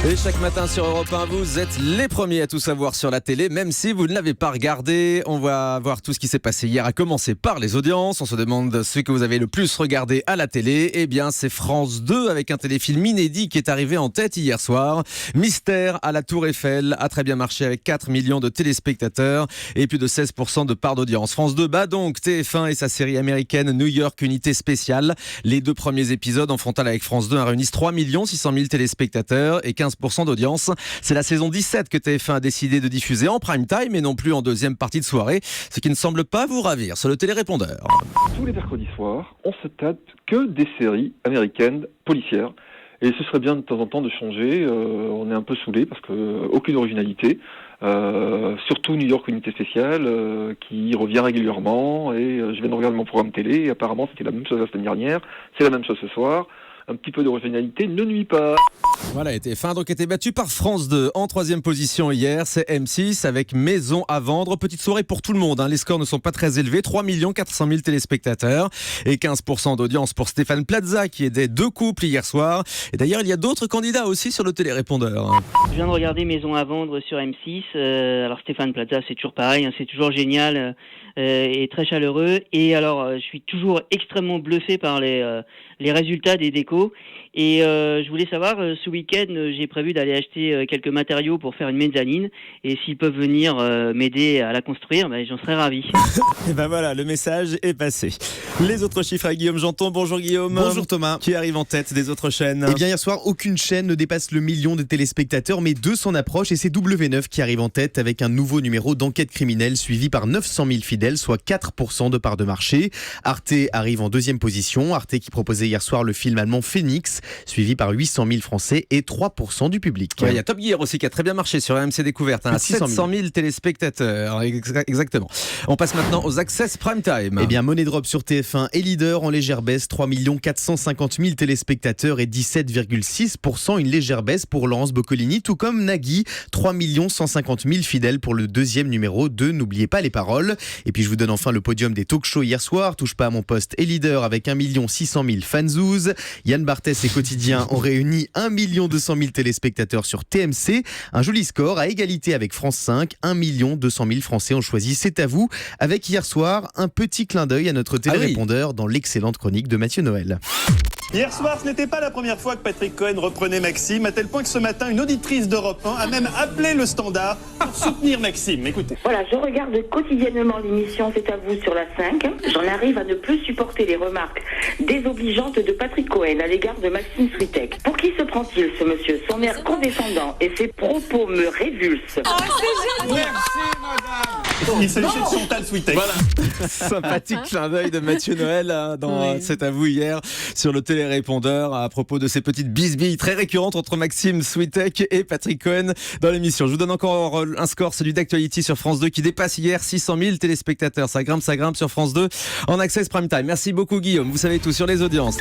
Et chaque matin sur Europe 1, vous êtes les premiers à tout savoir sur la télé, même si vous ne l'avez pas regardé. On va voir tout ce qui s'est passé hier, à commencer par les audiences. On se demande ce que vous avez le plus regardé à la télé. Eh bien, c'est France 2 avec un téléfilm inédit qui est arrivé en tête hier soir. Mystère à la Tour Eiffel a très bien marché avec 4 millions de téléspectateurs et plus de 16% de part d'audience. France 2 bat donc TF1 et sa série américaine New York Unité Spéciale. Les deux premiers épisodes en frontal avec France 2 réunissent 3 600 000 téléspectateurs et 15% d'audience. C'est la saison 17 que TF1 a décidé de diffuser en prime time et non plus en deuxième partie de soirée, ce qui ne semble pas vous ravir sur le télérépondeur. Tous les mercredis soirs, on se tape que des séries américaines policières. Et ce serait bien de temps en temps de changer. On est un peu saoulés parce que aucune originalité. Surtout New York Unité Spéciale qui revient régulièrement. Et je viens de regarder mon programme télé. Et apparemment, c'était la même chose la semaine dernière. C'est la même chose ce soir. Un petit peu d'originalité ne nuit pas. Voilà, TF1 donc été battu par France 2 en troisième position hier. C'est M6 avec Maison à vendre. Petite soirée pour tout le monde. Les scores ne sont pas très élevés. 3 400 000 téléspectateurs et 15% d'audience pour Stéphane Plaza qui aidait deux couples hier soir. Et d'ailleurs, il y a d'autres candidats aussi sur le télérépondeur. Je viens de regarder Maison à vendre sur M6. Alors Stéphane Plaza, c'est toujours pareil. C'est toujours génial et très chaleureux. Et alors, je suis toujours extrêmement bluffé par les résultats des décos. Et je voulais savoir, ce week-end, j'ai prévu d'aller acheter quelques matériaux pour faire une mezzanine. Et s'ils peuvent venir m'aider à la construire, j'en serais ravi. Et ben voilà, le message est passé. Les autres chiffres à Guillaume Janton. Bonjour Guillaume. Bonjour Thomas. Qui arrive en tête des autres chaînes? Eh bien hier soir, aucune chaîne ne dépasse le million de téléspectateurs, mais deux s'en approchent et c'est W9 qui arrive en tête avec un nouveau numéro d'enquête criminelle suivi par 900 000 fidèles, soit 4% de part de marché. Arte arrive en deuxième position. Arte qui proposait hier soir le film allemand Phoenix, suivi par 800 000 Français et 3% du public. Il y a Top Gear aussi qui a très bien marché sur RMC Découverte, à 700 000 téléspectateurs. Exactement. On passe maintenant aux Access Prime Time. Eh bien, Money Drop sur TF1 est leader en légère baisse, 3 450 000 téléspectateurs et 17,6%, une légère baisse pour Laurence Boccolini, tout comme Nagui, 3 150 000 fidèles pour le deuxième numéro de N'oubliez pas les paroles. Et puis je vous donne enfin le podium des talk-shows hier soir. Touche pas à mon poste est leader avec 1 600 000 fanzouz. Yann Barthès et Quotidien ont réuni 1 200 000 téléspectateurs sur TMC. Un joli score à égalité avec France 5. 1 200 000 Français ont choisi C'est à vous, avec hier soir un petit clin d'œil à notre télérépondeur dans l'excellente chronique de Mathieu Noël. Hier soir, ce n'était pas la première fois que Patrick Cohen reprenait Maxime, à tel point que ce matin, une auditrice d'Europe 1 a même appelé le standard pour soutenir Maxime. Écoutez. Voilà, je regarde quotidiennement l'émission C'est à vous sur la 5. J'en arrive à ne plus supporter les remarques désobligeantes de Patrick Cohen à l'égard de Maxime Switek. Pour qui se prend-il, ce monsieur? Son air condescendant et ses propos me révulsent. Merci, madame. Il s'agit de Chantal Switek. Voilà. Sympathique clin d'œil de Mathieu Noël dans C'est à vous hier sur le télérépondeur à propos de ces petites bisbilles très récurrentes entre Maxime Switek et Patrick Cohen dans l'émission. Je vous donne encore un score, celui d'Actuality sur France 2 qui dépasse hier 600 000 téléspectateurs. Ça grimpe sur France 2 en Access Prime Time. Merci beaucoup Guillaume, vous savez tout sur les audiences.